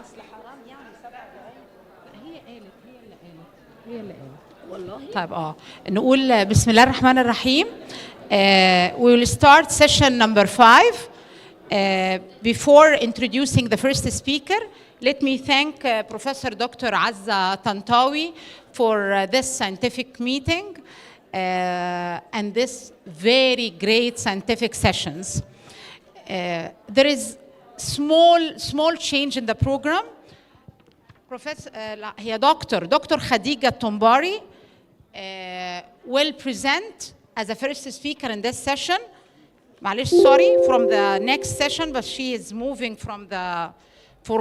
اصل حرام يعني 7 دقايق. هي اللي قالت والله. طيب نقول بسم الله الرحمن الرحيم. We will start session number 5. Before introducing the first speaker, let me thank Professor Dr. Azza Tantawi for this scientific meeting and this very great scientific sessions. There is small change in the program. Professor هي Dr. Khadiga Tonbary will present as a first speaker in this session. معلش sorry from the next session, but she is moving from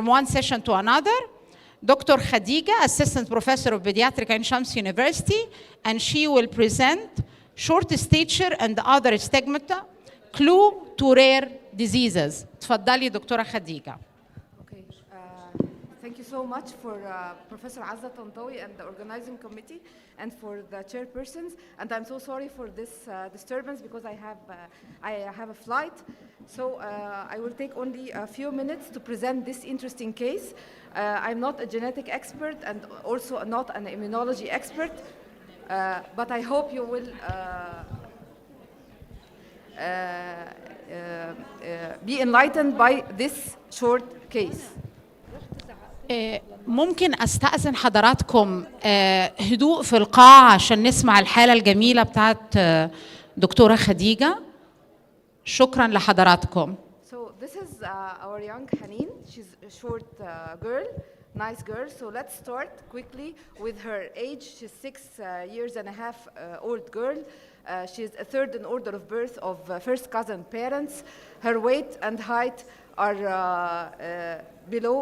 one session to another. Dr. Khadiga, Assistant Professor of Pediatric at Shams University, and she will present short stature and other stigmata, clue to rare diseases. تفضلي دكتورة خديجة. Thank you so much for Professor Azza Tantawi and the organizing committee and for the chairpersons. And I'm so sorry for this disturbance because I have a flight. So I will take only a few minutes to present this interesting case. I'm not a genetic expert and also not an immunology expert, but I hope you will be enlightened by this short case. ممكن استأذن حضراتكم هدوء في القاعة عشان نسمع الحالة الجميلة بتاعت دكتورة خديجة. شكرا لحضراتكم. So this is our young Hanin. She's a short girl, nice girl. So let's start quickly with her age. She's 6 years and a half old girl. She's a third in order of birth of first cousin parents. Her weight and height are below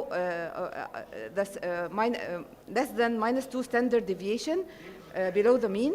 less than -2 standard deviation, below the mean.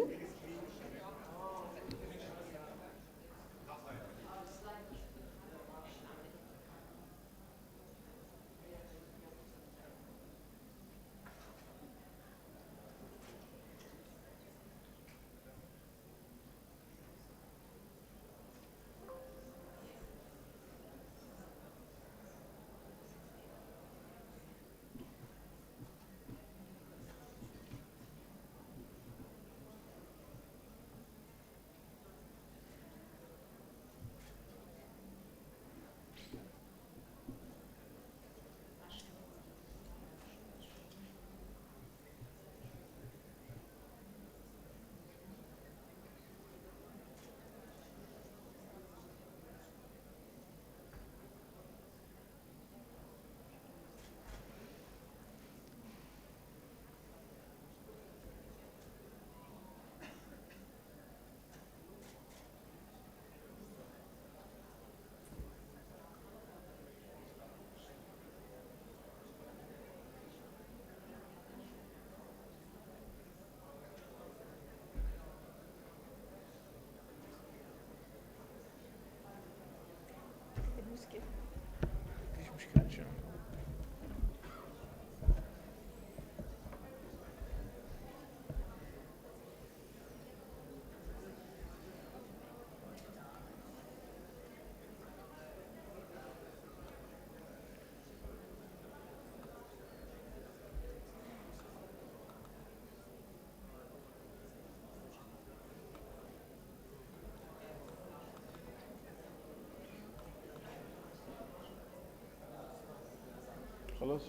خلاص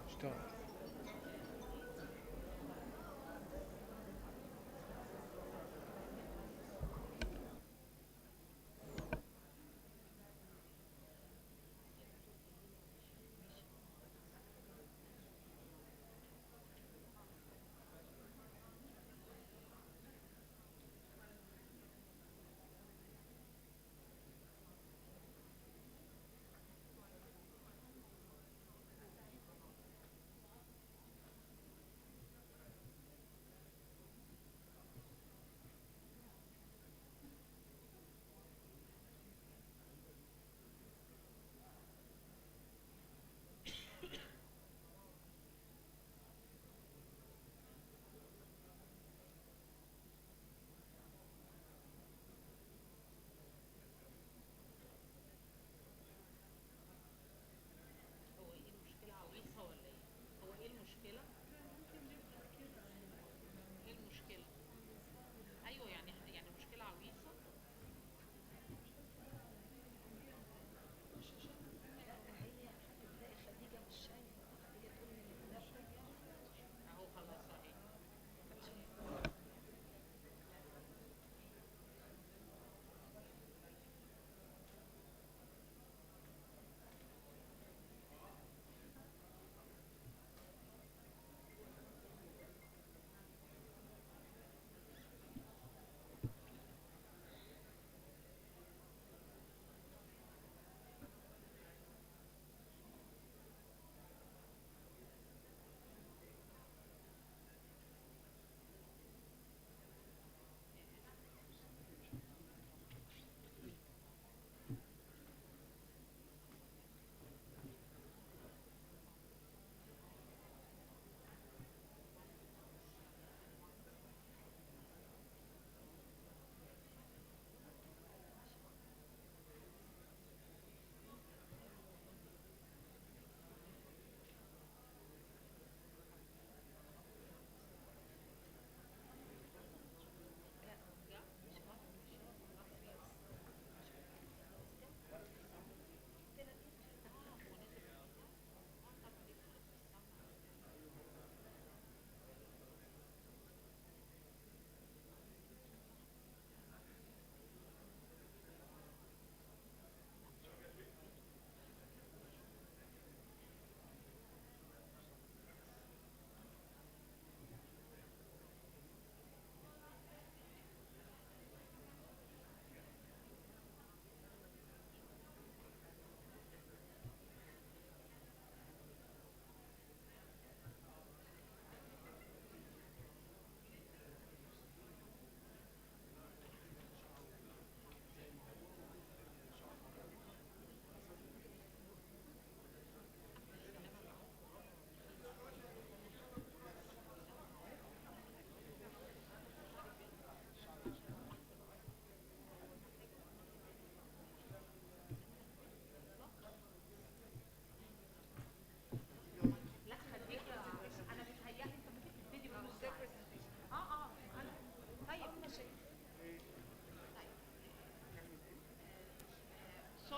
اشتغل.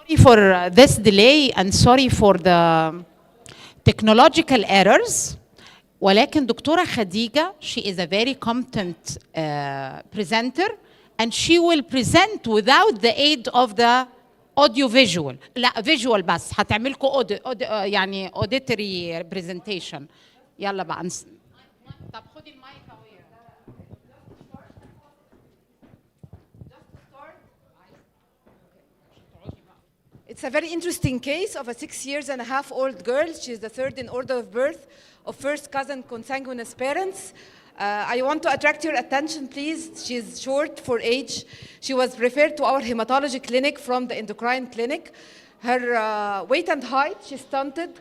Sorry for this delay and sorry for the technological errors. ولكن دكتورة خديجة, she is a very competent presenter and she will present without the aid of the audio visual. لا visual بس هتعملكوا يعني auditory presentation. يلا بقى طب خدي المايك. It's a very interesting case of a 6-year-and-a-half-old girl. She's the third in order of birth of first cousin consanguineous parents. I want to attract your attention, please. She's short for age. She was referred to our hematology clinic from the endocrine clinic. Her weight and height, she's stunted.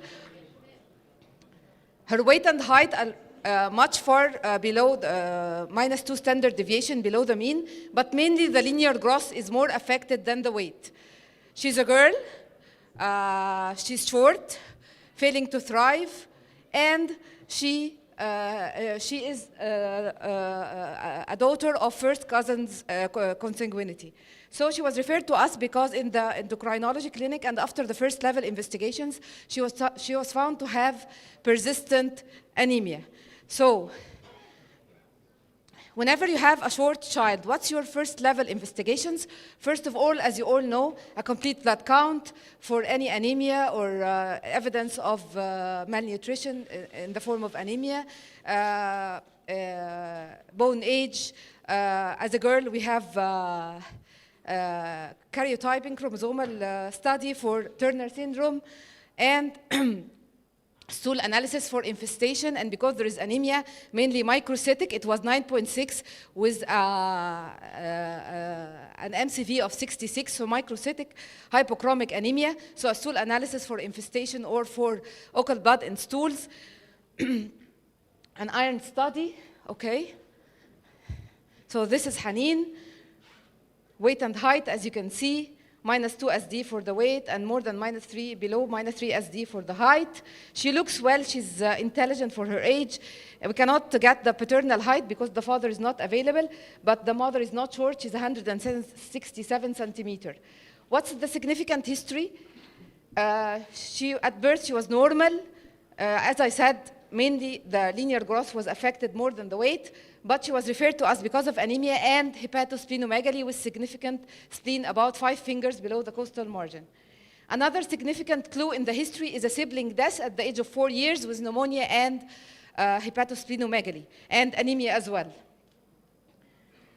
Her weight and height are much far below the -2 standard deviation below the mean, but mainly the linear growth is more affected than the weight. She's a girl, she's short, failing to thrive, and she is a daughter of first cousin's consanguinity. So she was referred to us because in the endocrinology clinic and after the first level investigations, she was found to have persistent anemia. So, whenever you have a short child, what's your first level investigations? First of all, as you all know, a complete blood count for any anemia or evidence of malnutrition in the form of anemia, bone age. As a girl, we have karyotyping chromosomal study for Turner syndrome and stool analysis for infestation, and because there is anemia, mainly microcytic, it was 9.6 with an MCV of 66, so microcytic hypochromic anemia, so a stool analysis for infestation or for occult blood in stools. An iron study, okay. So this is Hanin, weight and height, as you can see, -2 SD for the weight and more than -3, below -3 SD for the height. She looks well, she's intelligent for her age. We cannot get the paternal height because the father is not available, but the mother is not short, she's 167 centimeter. What's the significant history? At birth, she was normal. As I said, mainly the linear growth was affected more than the weight, but she was referred to us because of anemia and hepatosplenomegaly with significant spleen about 5 fingers below the costal margin. Another significant clue in the history is a sibling death at the age of 4 years with pneumonia and hepatosplenomegaly and anemia as well.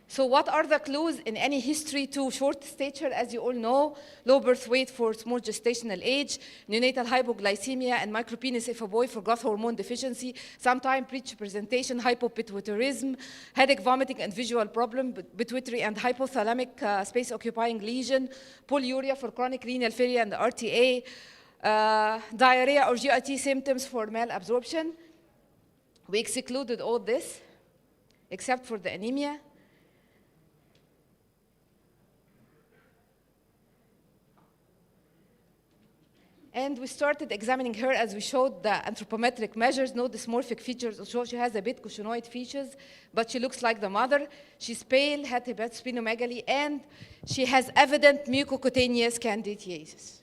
So what are the clues in any history to short stature? As you all know, low birth weight for small gestational age, neonatal hypoglycemia, and micropenis if a boy for growth hormone deficiency, sometime prepresentation, hypopituitarism, headache, vomiting, and visual problem, pituitary and hypothalamic space-occupying lesion, polyuria for chronic renal failure and RTA, diarrhea or GIT symptoms for malabsorption. We excluded all this, except for the anemia. And we started examining her as we showed the anthropometric measures, no dysmorphic features. So she has a bit cushingoid features, but she looks like the mother. She's pale, had hepatosplenomegaly, and she has evident mucocutaneous candidiasis.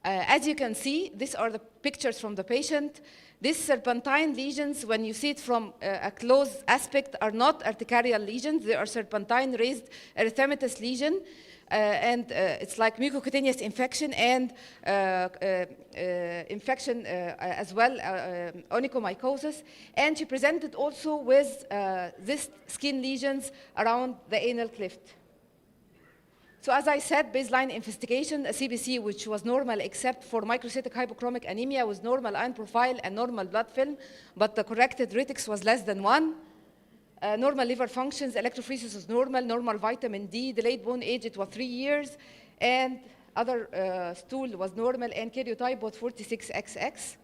As you can see, these are the pictures from the patient. These serpentine lesions, when you see it from a close aspect, are not urticarial lesions. They are serpentine raised erythematous lesion. And it's like mucocutaneous infection and infection as well, onychomycosis. And she presented also with these skin lesions around the anal cleft. So as I said, baseline investigation, a CBC which was normal except for microcytic hypochromic anemia with normal iron profile and normal blood film, but the corrected retics was less than 1. Normal liver functions, electrophoresis was normal, normal vitamin D, delayed bone age, it was 3 years, and other stool was normal, and karyotype was 46XX.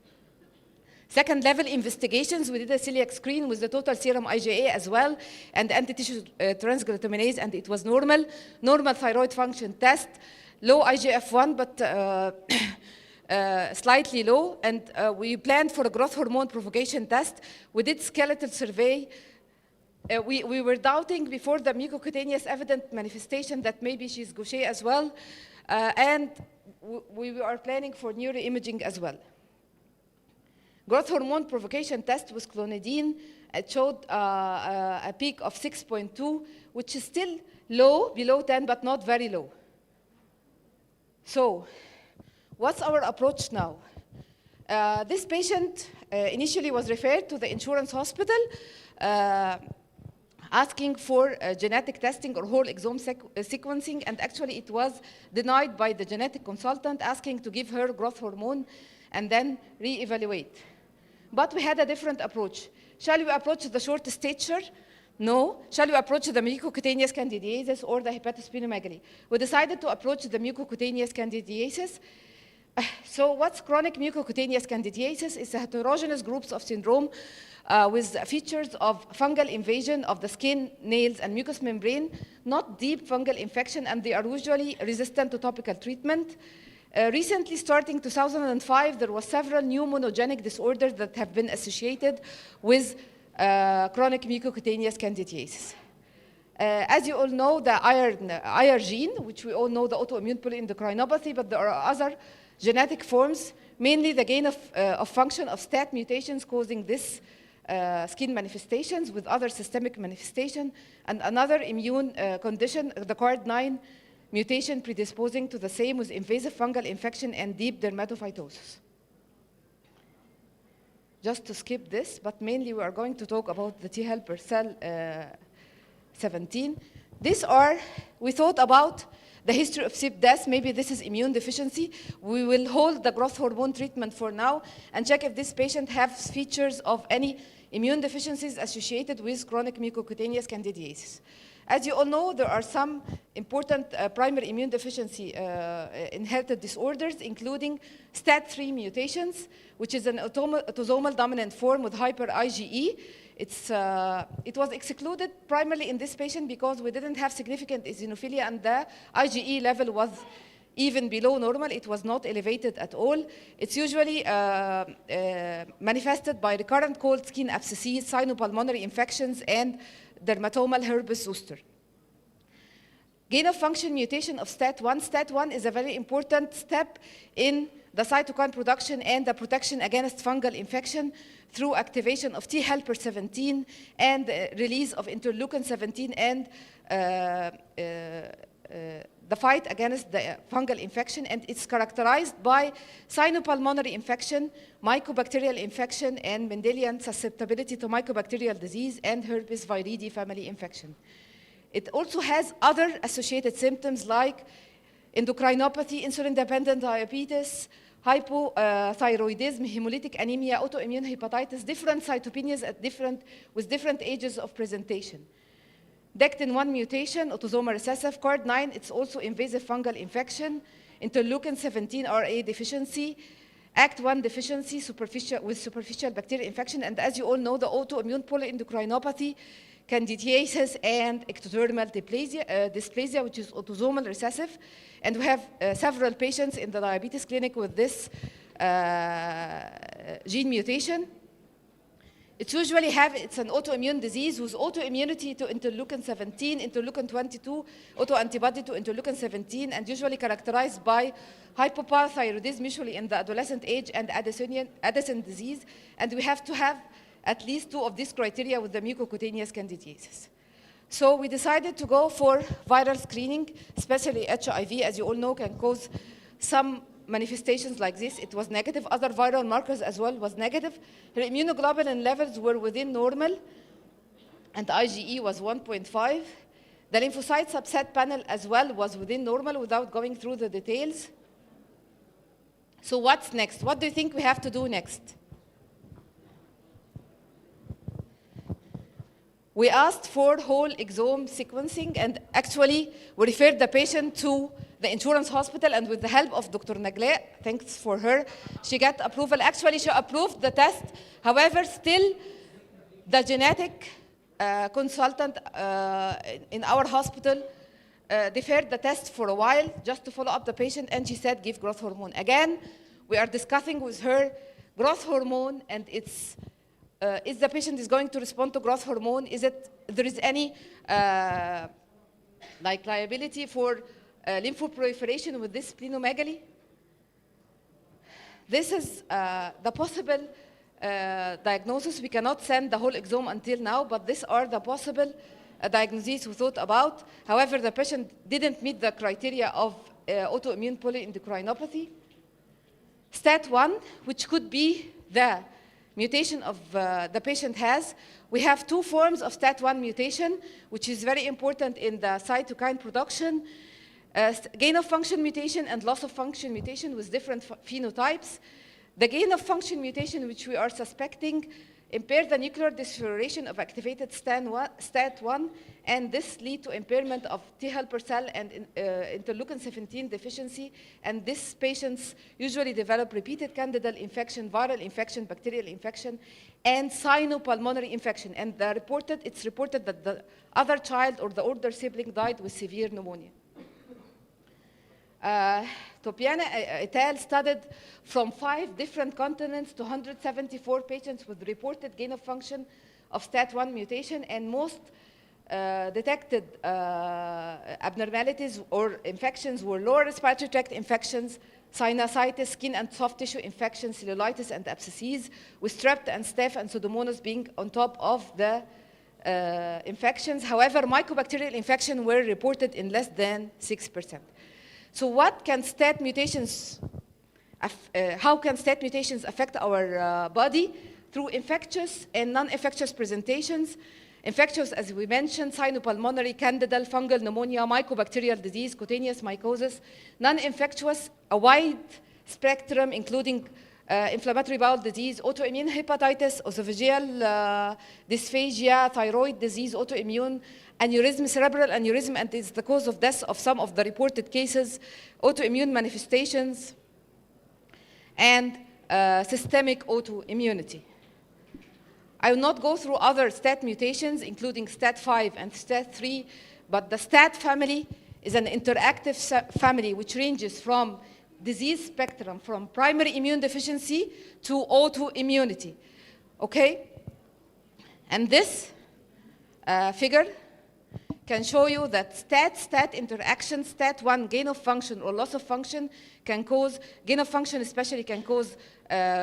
Second level investigations, we did a celiac screen with the total serum IgA as well, and anti-tissue transglutaminase, and it was normal. Normal thyroid function test, low IGF-1, but slightly low, and we planned for a growth hormone provocation test. We did skeletal survey we were doubting before the mucocutaneous evident manifestation that maybe she's Gaucher as well, and we are planning for neuroimaging as well. Growth hormone provocation test with clonidine, it showed a peak of 6.2, which is still low, below 10, but not very low. So, what's our approach now? This patient initially was referred to the insurance hospital, asking for genetic testing or whole exome sequencing, and actually it was denied by the genetic consultant, asking to give her growth hormone and then re-evaluate. But we had a different approach. Shall we approach the short stature? No. Shall we approach the mucocutaneous candidiasis or the hepatosplenomegaly? We decided to approach the mucocutaneous candidiasis. So what's chronic mucocutaneous candidiasis? It's a heterogeneous groups of syndrome with features of fungal invasion of the skin, nails, and mucous membrane, not deep fungal infection, and they are usually resistant to topical treatment. Recently, starting 2005, there were several new monogenic disorders that have been associated with chronic mucocutaneous candidiasis. As you all know, the IR gene, which we all know the autoimmune polyendocrinopathy, but there are other genetic forms, mainly the gain of function of STAT mutations causing this skin manifestations with other systemic manifestation, and another immune condition, the CARD9 mutation predisposing to the same with invasive fungal infection and deep dermatophytosis. Just to skip this, but mainly we are going to talk about the T helper cell 17. We thought about the history of SIP death. Maybe this is immune deficiency. We will hold the growth hormone treatment for now and check if this patient has features of any immune deficiencies associated with chronic mucocutaneous candidiasis. As you all know, there are some important primary immune deficiency inherited disorders, including STAT3 mutations, which is an autosomal dominant form with hyper IgE. It was excluded primarily in this patient because we didn't have significant eosinophilia, and the IgE level was even below normal. It was not elevated at all. It's usually manifested by recurrent cold skin abscesses, sinopulmonary infections, and dermatomal herpes zoster. Gain of function mutation of STAT1. STAT1 is a very important step in the cytokine production and the protection against fungal infection through activation of T helper 17 and release of interleukin 17 and the fight against the fungal infection, and it's characterized by sinopulmonary infection, mycobacterial infection, and Mendelian susceptibility to mycobacterial disease and herpes viridi family infection. It also has other associated symptoms like endocrinopathy, insulin-dependent diabetes, hypothyroidism, hemolytic anemia, autoimmune hepatitis, different cytopenias with different ages of presentation. Dectin-1 mutation, autosomal recessive, CARD9, it's also invasive fungal infection, interleukin 17 RA deficiency, ACT1 deficiency with superficial bacterial infection, and as you all know, the autoimmune polyendocrinopathy, candidiasis, and ectodermal dysplasia, which is autosomal recessive. And we have several patients in the diabetes clinic with this gene mutation. It's an autoimmune disease with autoimmunity to interleukin 17, interleukin 22, autoantibody to interleukin 17, and usually characterized by hypoparathyroidism, usually in the adolescent age, and Addison disease. And we have to have at least 2 of these criteria with the mucocutaneous candidiasis. So we decided to go for viral screening, especially HIV, as you all know, can cause some manifestations like this. It was negative. Other viral markers as well was negative. Her immunoglobulin levels were within normal, and IgE was 1.5. The lymphocyte subset panel as well was within normal without going through the details. So what's next? What do you think we have to do next? We asked for whole exome sequencing, and actually we referred the patient to the insurance hospital, and with the help of Dr. Nagleh, thanks for her, she got approval. Actually, she approved the test. However, still the genetic consultant in our hospital deferred the test for a while just to follow up the patient, and she said give growth hormone. Again, we are discussing with her growth hormone and its is the patient is going to respond to growth hormone? There is any like liability for lymphoproliferation with this splenomegaly? This is the possible diagnosis. We cannot send the whole exome until now, but these are the possible diagnoses we thought about. However, the patient didn't meet the criteria of autoimmune polyendocrinopathy. STAT1, which could be the mutation of the patient has. We have two forms of STAT1 mutation, which is very important in the cytokine production. Gain of function mutation and loss of function mutation with different phenotypes. The gain of function mutation, which we are suspecting, impair the nuclear disfiguration of activated STAT1, and this lead to impairment of T helper cell and interleukin-17 deficiency. And these patients usually develop repeated candidal infection, viral infection, bacterial infection, and sinopulmonary infection. And it's reported that the other child or the older sibling died with severe pneumonia. Topiana et al. Studied from 5 different continents to 174 patients with reported gain of function of STAT1 mutation, and most detected abnormalities or infections were lower respiratory tract infections, sinusitis, skin and soft tissue infections, cellulitis and abscesses, with strep and staph and pseudomonas being on top of the infections. However, mycobacterial infections were reported in less than 6%. So what can STAT mutations, how can STAT mutations affect our body? Through infectious and non-infectious presentations. Infectious, as we mentioned, sinopulmonary, candidal, fungal pneumonia, mycobacterial disease, cutaneous mycosis. Non-infectious, a wide spectrum, including inflammatory bowel disease, autoimmune hepatitis, esophageal dysphagia, thyroid disease, autoimmune, aneurysm, cerebral aneurysm, and is the cause of death of some of the reported cases, autoimmune manifestations, and systemic autoimmunity. I will not go through other STAT mutations, including STAT5 and STAT3, but the STAT family is an interactive family which ranges from disease spectrum, from primary immune deficiency to autoimmunity, okay? And this figure can show you that STAT interaction, STAT1 gain of function or loss of function can cause, gain of function especially can cause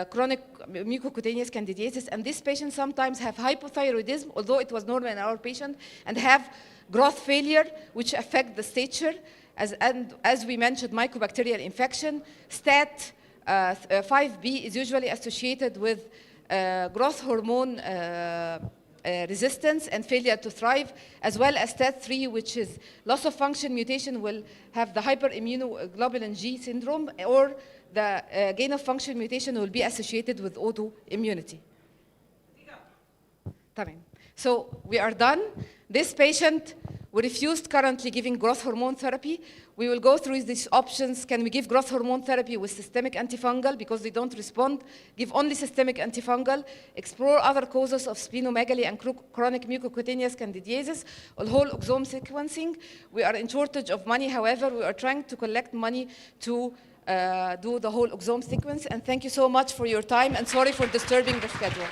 chronic mucocutaneous candidiasis, and these patients sometimes have hypothyroidism, although it was normal in our patient, and have growth failure, which affect the stature, as we mentioned, mycobacterial infection. STAT5B is usually associated with growth hormone resistance and failure to thrive, as well as STAT3, which is loss of function mutation, will have the hyperimmunoglobulin G syndrome, or the gain of function mutation will be associated with autoimmunity. So we are done. This patient, we refused currently giving growth hormone therapy. We will go through these options. Can we give growth hormone therapy with systemic antifungal because they don't respond? Give only systemic antifungal. Explore other causes of splenomegaly and chronic mucocutaneous candidiasis, or whole exome sequencing. We are in shortage of money. However, we are trying to collect money to do the whole exome sequence. And thank you so much for your time, and sorry for disturbing the schedule.